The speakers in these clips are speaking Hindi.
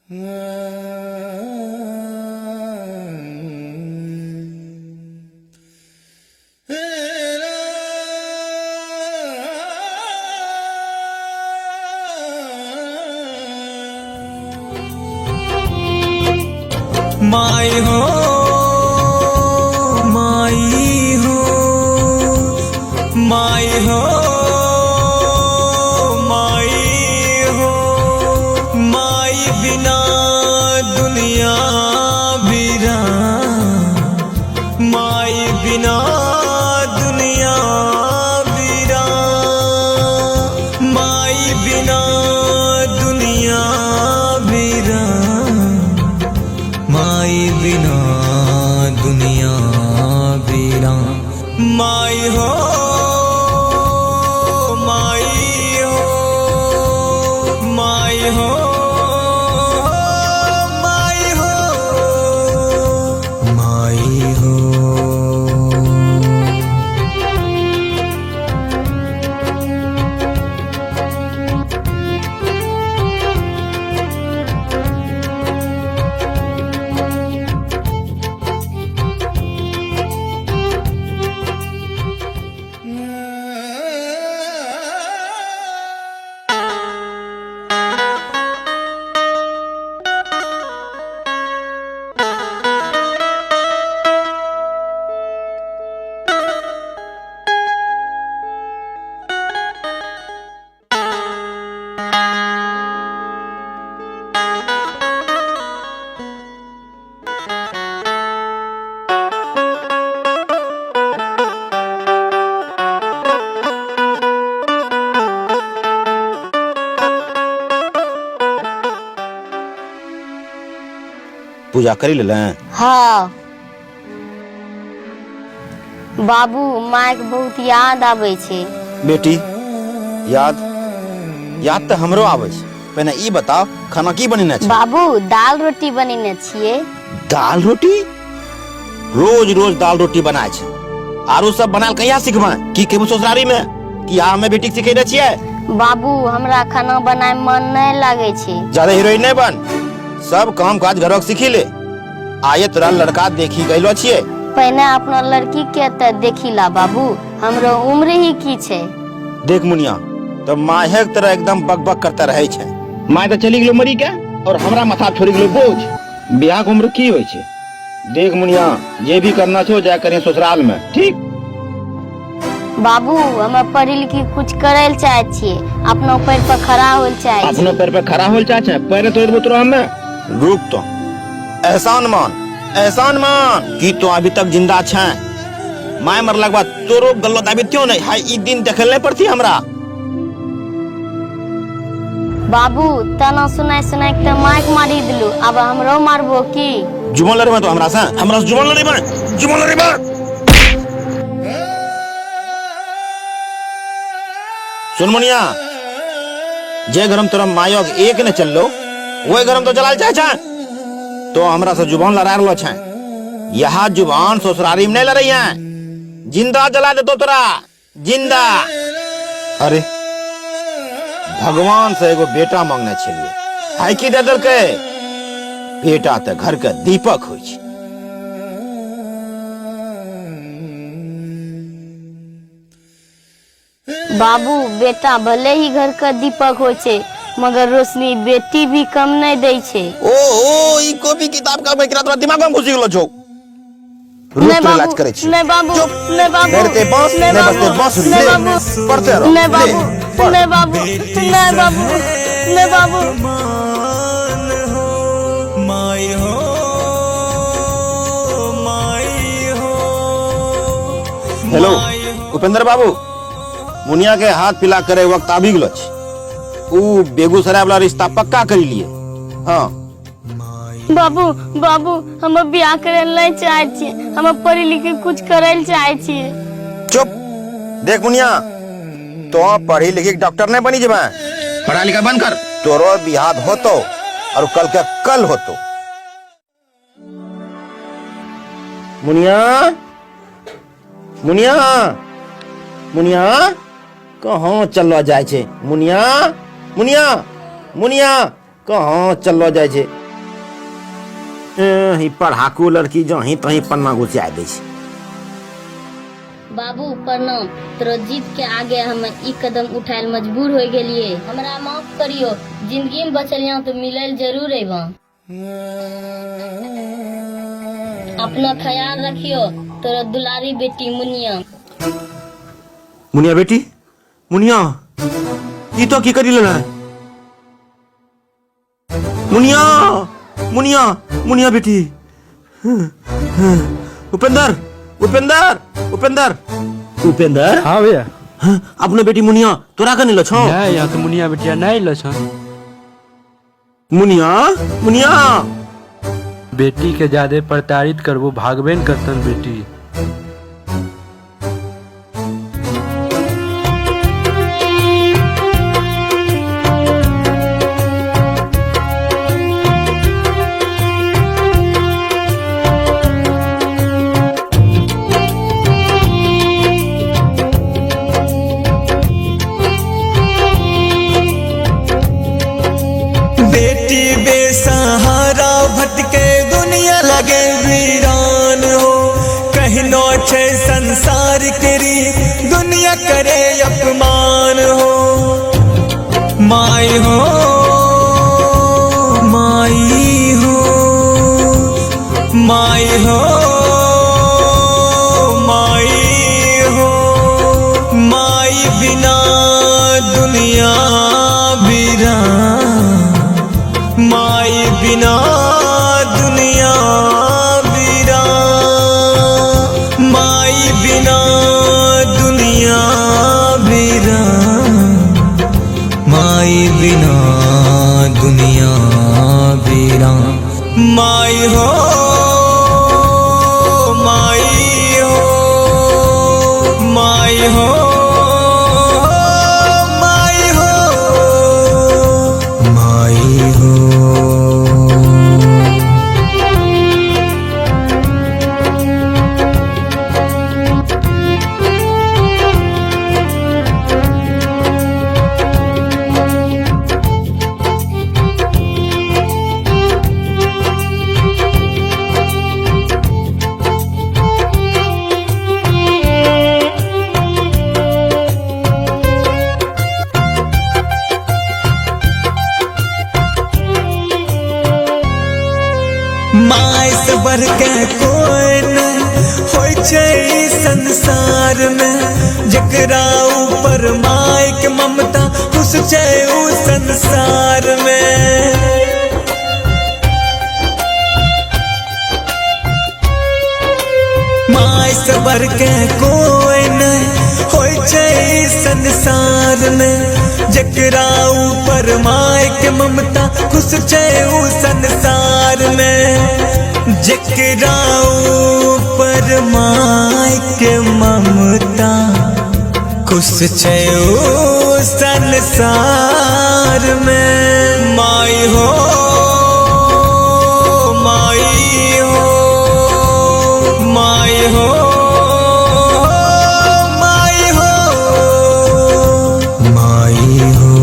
माई हो माई हो माई हो माई हो माई बिना दुनिया वीरान माई बिना दुनिया वीरान माई बिना दुनिया वीरान माई बिना दुनिया वीरान माई हो माई हो माई हो माई हो माई हो। पूजा करी लें? हाँ बाबू माँ के बहुत याद आवे छे। बेटी याद याद तो हमरो आवे छे। पहले ई बताओ खाना की बनेने छे? बाबू दाल रोटी बनेने छिए। दाल रोटी? रोज रोज दाल रोटी बनाए छे। आरो सब बनाल कहिया सीखबे? की केबो ससुरारी में कि यहाँ में बेटी सिखे दे छिए? बाबू हमरा खाना बनाए मन नहीं लागे छे। ज्यादा हीरोइन नहीं बन। सब काम काज घरक सीखी ले। आये तोरा लड़का देखी गइलो छिए। पहले अपना लड़की के त देखी ला बाबू, हमरो उम्र ही की छे। देख मुनिया तो माहे की तरह एकदम बकबक करता रहे छे। माय तो चली गेलो मरी के और हमरा माथा छोड़ी गेलो बोझ। बियाह के उम्र की होय छे? देख मुनिया जे भी करना छो जा करिए ससुराल में, ठीक? बाबू हम पढ़ी लिखी कुछ करे ल चाहे छिए, अपना पैर पर खड़ा होल चाहे छिए। अपने पैर पे खड़ा होल चाहे छे? पैर तो इधर हमें रुक तो एहसान मान कि तो अभी तक जिंदा छे। माय मरला के बाद तोरो गल्लो दाबी क्यों नहीं? हाय ई दिन देखल नहीं पड़ती हमरा। बाबू तना सुनाई सुनाई के माइक मारी दिलू, अब हमरो मारबो की? जुमन लड़े तो हमरा से जुमन लड़े सुन मुनिया, जे घर में तोरा मायोग एक ने चललो वही घर में तो जलाल चाहे छे। तो हमरा से जुबान लड़ा रहलो छे। यहाँ जुबान ससुरारी में नहीं लड़ई है। जिंदा जला दे तो तोरा जिंदा। अरे भगवान से एगो बेटा मांगने छलिए, हाय की दे देलकै? बेटा तो घर के दीपक होय छे। बाबू बेटा भले ही घर का दीपक हो छे, मगर रोशनी बेटी भी कम नहीं दे छे। ओ ई कॉपी किताब का बेकरा तोरा दिमाग में घुसी गेलो छौ। नहीं बाबू, इलाज करे छी। नहीं बाबू, नहीं बाबू, मेरे बांस नहीं ने बाबू, बसते बांसुरी नहीं ले बाबू, पढ़ते रहो। नहीं बाबू, नहीं बाबू, नहीं बाबू, नहीं बाबू। माई हो माई हो। हेलो उपेंद्र बाबू, मुनिया के हाथ पिला करे वक्त आबी गेलो छ। ऊ बेगूसराय वाला रिश्ता पक्का कर लिए। हाँ बाबू बाबू हम ब्याह करे नहीं चाहे छिए, हम पढ़ी लिखी कुछ करे ल चाहे छिए। चुप। देख मुनिया तो पढ़ी लिखी डॉक्टर नहीं बनी जब पढ़ा लिखा बंद कर। तोरो बिहार होतो और कल के कल होतो। मुनिया मुनिया मुनिया कहाँ चलो जाए छे? मुनिया मुनिया मुनिया कहाँ चलो जाए छे? ही पढ़ाकू लड़की जो ही तही पन्ना घुसा दे छै। बाबू प्रणाम। तोरो जीत के आगे हम ई कदम उठाए मजबूर हो गेलिए। हमरा माफ करियो। जिंदगी में बचलिया तो मिलल जरूर एबा। अपना ख्याल रखियो। तोरो दुलारी बेटी मुनिया। मुनिया बेटी, मुनिया ई तो की करी लेना? मुनिया मुनिया मुनिया बेटी। उपेंद्र उपेंद्र उपेंद्र उपेंद्र। हाँ भैया। अपने बेटी मुनिया तोरा कने लो छौ? नहीं यहाँ तो मुनिया बेटिया नहीं लो छो। मुनिया मुनिया बेटी के ज्यादा प्रताड़ित करबो भागबे न करतन बेटी। बेटी बेसहारा भटके दुनिया लगे वीरान हो। कहनो छे संसार करी दुनिया करे अपमान हो। माई हो माई हो माई हो माई हो। माई बिना दुनिया वीरान। माई बिना दुनिया वीरान। माई बिना दुनिया वीरान। माई बिना दुनिया वीरान। माई हो माई हो माई हो माई हो माई हो। माय से बढ़ के कोई नहीं होय छै ई संसार में। जकरा ऊपर माय के ममता खुश छै उ संसार में। माय से बढ़ के कोई नहीं होय छै ई संसार में। जकरा ऊपर माय के ममता खुश छै उ संसार में। जकरा ऊपर माय के ममता खुश छै उ संसार में। माई हो माई हो माई हो माई हो माई हो।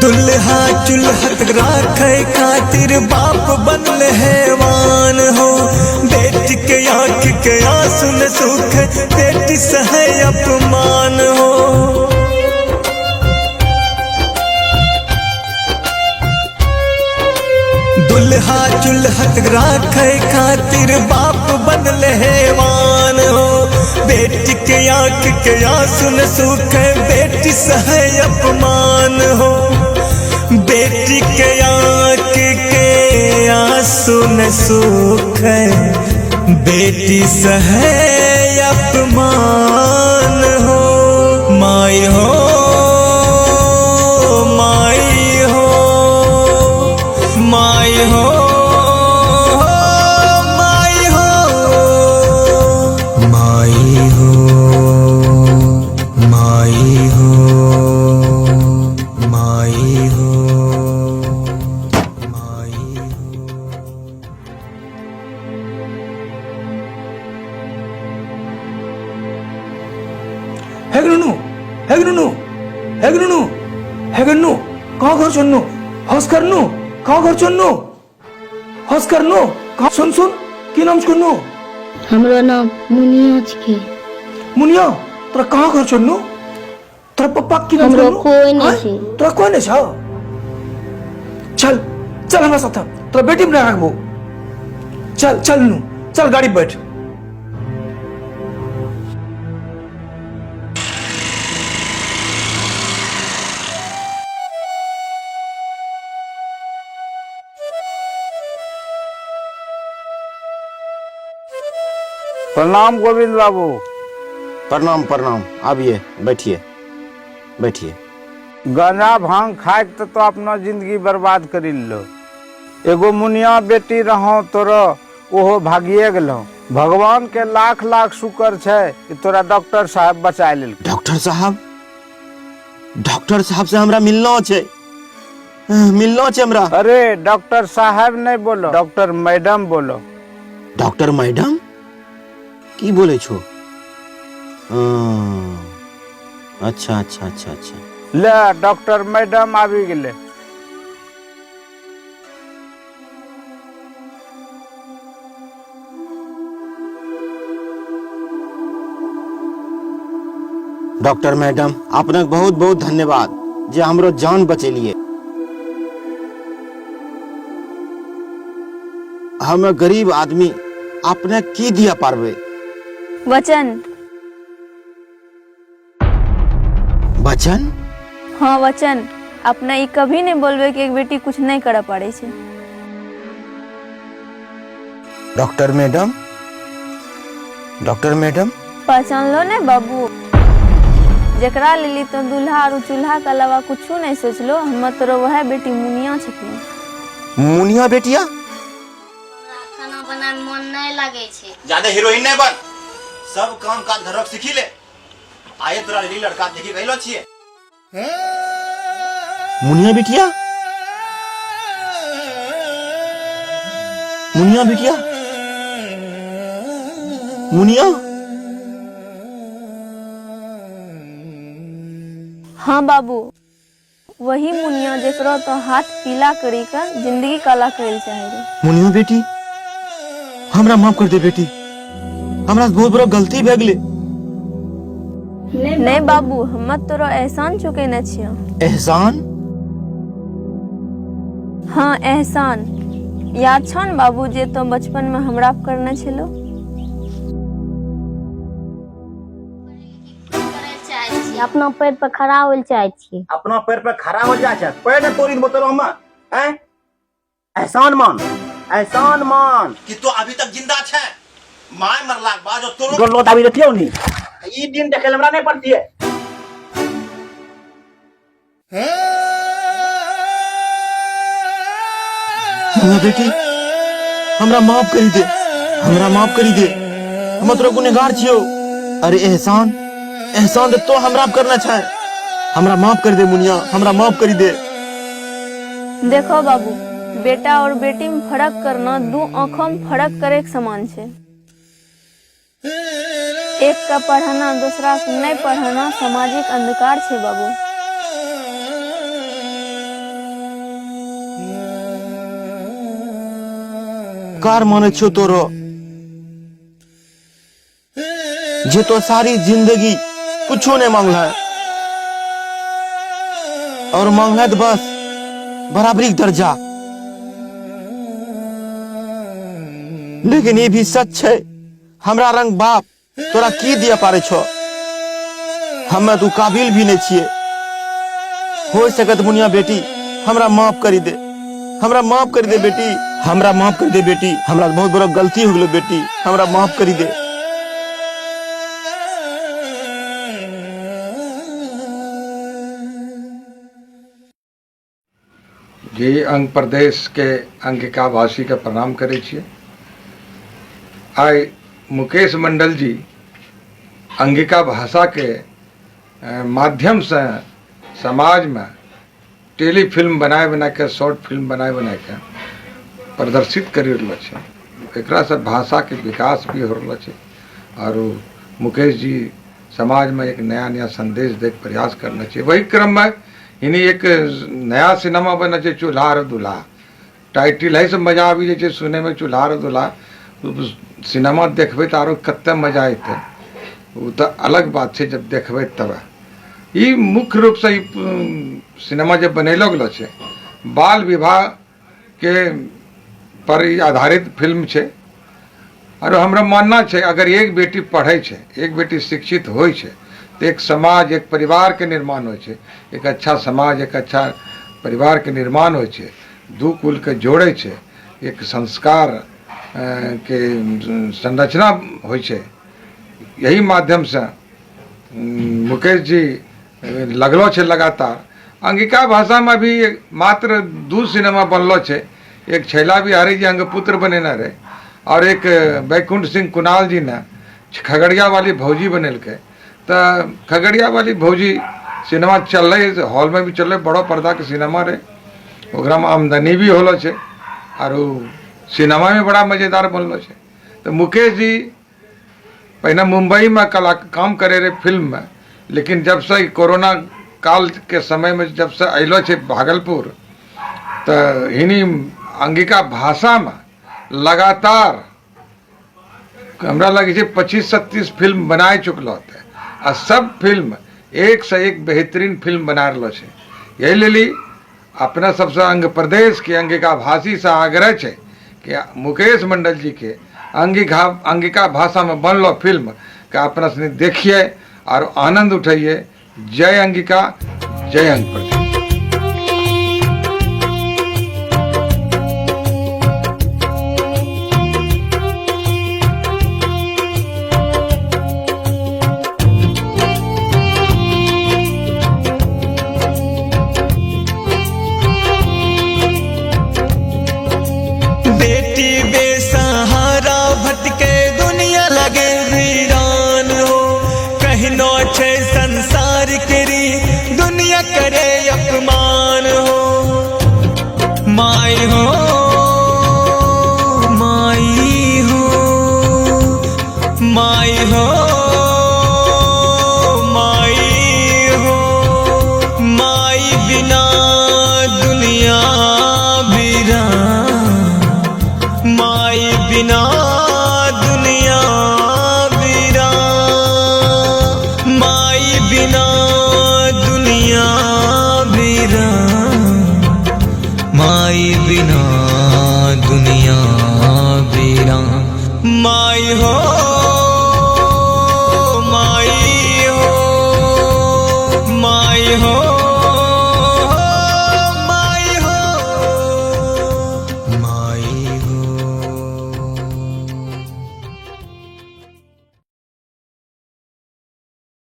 दुल्हा चुल्हत राखे खातिर बाप बनल हैवान हो। बेटी के आँख के आंसू न सूखे बेटी सहे अपमान हो। दुल्हा चुल्हत राखे खातिर बाप बनल हैवान हो। बेटी के आँख के आंसू न सूखे बेटी सहे अपमान हो। बेटी के आँख के आंसू न सूखे बेटी सहे अपमान हो। माई हो माई हो माई हो हेगनुनु हेगनुनु हेगनुनु हेगनु कहाँ घर चन्नु हस करनु कहाँ घर चन्नु हस करनु कहाँ सुन सुन की नाम चन्नु हमरो नाम मुनिया छिके। मुनिया तोरा कहाँ घर चन्नु तोरा पप्पा की नाम हमरो चन्नु कोई नहीं हाँ? छे। तोरा कोई नहीं छा चल चल हमरा साथ तोरा बेटी में रखबो चल चल नु चल गाड़ी पे बैठ। प्रणाम गोविंद बाबू। प्रणाम प्रणाम, आबिए बैठिए बैठिए। गांजा भांग खाए के तो अपना जिंदगी बर्बाद कर लो। एगो मुनिया बेटी रहो तोरा ओहो भागिए गेलो। भगवान के लाख लाख शुक्र छै कि तोरा डॉक्टर साहब बचा लेल। डॉक्टर साहब से हमरा मिलना छै हमरा। अरे डॉक्टर साहब नहीं बोलो, डॉक्टर मैडम बोलो। डॉक्टर मैडम की बोले छो? अच्छा अच्छा अच्छा अच्छा। ले डॉक्टर मैडम आबि गेले। डॉक्टर मैडम आपने बहुत बहुत धन्यवाद जे हमरो जान बचेलिए। हम गरीब आदमी आपने की दिया पारबे? वचन। वचन? हाँ वचन। अपना ई कभी नहीं बोलबे कि एक बेटी कुछ नहीं कर पाड़े छे। डॉक्टर मैडम पहचान लो ने बाबू। जकरा लेली तो दूल्हा और चूल्हा के अलावा कुछ नहीं सोचलो। हम तो वह बेटी मुनिया छे। मुनिया बेटिया? खाना बनाने मन नहीं लगे छे। ज्यादा हीरोइन नहीं बन, सब काम काज घरक सीखी ले। आए तोरा लेली लड़का देखी गइलो छिए। मुनिया बेटिया? मुनिया बेटिया? मुनिया? हाँ बाबू, वही मुनिया जकरो तो हाथ पीला करी कर जिंदगी काला करल चाहे। मुनिया बेटी हमरा माफ कर दे बेटी, हमरा से बहुत बड़ा गलती भे गेले। नहीं बाबू, हम तोरो एहसान चुके न छियो। एहसान? हाँ एहसान। याद छन बाबू जे तो बचपन में हमरा करने छलो। अपना पैर पर खड़ा होल चाहे छी। अपना पैर पर खड़ा हो जा छै, पैर ने तोड़ी बोतलो हम हैं। एहसान मान कि तो अभी तक जिंदा छै। माय मरला के बाद जो तोरो गोलो दाबी रखियो नी, ई दिन देखे हमरा नहीं पड़ती है। मुनिया बेटी हमरा माफ करी दे, हम तोरा गुनहगार छियो। अरे एहसान दे तो हमरा करना छै। हमरा माफ कर दे मुनिया, हमरा माफ करी दे। देखो बाबू, बेटा और बेटी में फर्क करना दो आंखों में फर्क करे के समान छे। एक का पढ़ाना दूसरा का नहीं पढ़ाना सामाजिक अंधकार छे बाबू। कार माने छो तोरो जे तो सारी जिंदगी कुछो नहीं मांगला है, और मांगला है तो बस बराबरी का दर्जा। लेकिन ये भी सच है, हमरा रंग बाप तोरा की दिया पारे छो। हमें तू काबिल भी नहीं छिए। हो सकत मुनिया बेटी हमरा माफ करी दे, हमरा माफ कर दे बेटी, हमरा माफ कर दे बेटी। हमरा बहुत बड़ा गलती हो गेलो बेटी, हमरा माफ करी दे। जी अंग प्रदेश के अंगिका वासी के प्रणाम करे छिए। आइ मुकेश मंडल जी अंगिका भाषा के माध्यम से समाज में टेलीफिल्म बनाए के, शॉर्ट फिल्म बनाए के प्रदर्शित कर रहल छे। एकरा से भाषा के विकास भी हो रहल छे। और मुकेश जी समाज में एक नया नया संदेश दे के प्रयास करना चाहिए। वही क्रम में इन्हीं एक नया सिनेमा बनना चाहिए, चूल्हा और दूल्हा। टाइटिल है से मजा आबि जाए सुने में, चूल्हा और दूल्हा। सिनेमा देखबे तो आरो कते मजा अयतै, वो तो अलग बात है जब देखबे तब। ई मुख्य रूप से सिनेमा जब बनेलो गेलो छै, बाल विवाह के पर ई आधारित फिल्म छै। और हमरा मानना छै अगर एक बेटी पढ़े छै, एक बेटी शिक्षित होय छै, तो एक समाज, एक परिवार के निर्माण होय छै। एक अच्छा समाज, एक अच्छा परिवार के निर्माण होय छै, दू कुल के जोड़े छै, एक संस्कार के संरचना होय छै। यही माध्यम से मुकेश जी लगलो छै लगातार। अंगिका भाषा में भी मात्र 2 सिनेमा बनलो छै। एक छैला बिहारी जी अंगपुत्र बनेना रहे, और एक बैकुंठ सिंह कुणाल जी ने खगड़िया वाली भौजी बनेलकै। तो खगड़िया वाली भौजी सिनेमा चल रही, हॉल में भी चल रही, बड़ो पर्दा के सिनेमा रहे, ओकरा में आमदनी भी होलो छै और सिनेमा में बड़ा मजेदार बनलो छै। तो मुकेश जी पहले मुंबई में काम करे रहे फिल्म में, लेकिन जब से कोरोना काल के समय में जब से अलो छै भागलपुर, तो इन्हीं अंगिका भाषा में लगातार हमरा लगे छै 25-27 फिल्म बनाए चुकलो थे, आ सब फिल्म एक से एक बेहतरीन फिल्म बना रहा है। यही लेली अपना सबसे अंग प्रदेश के अंगिका भाषी से आग्रह है कि मुकेश मंडल जी के अंगिका भाषा में बनलो फिल्म का अपना से देखिए और आनंद उठाइए। जय अंगिका, जय अंग प्रदेश। बेटी बेसहारा भटके दुनिया लगे वीरान हो, कहनो छै संसार केरी दुनिया करे अपमान हो। माई हो, माई हो, माई हो, माई हो, माई बिना दुनिया वीरान, माई बिना दुनिया वीरान, माई बिना दुनिया वीरान, माई बिना दुनिया वीरान। माई हो,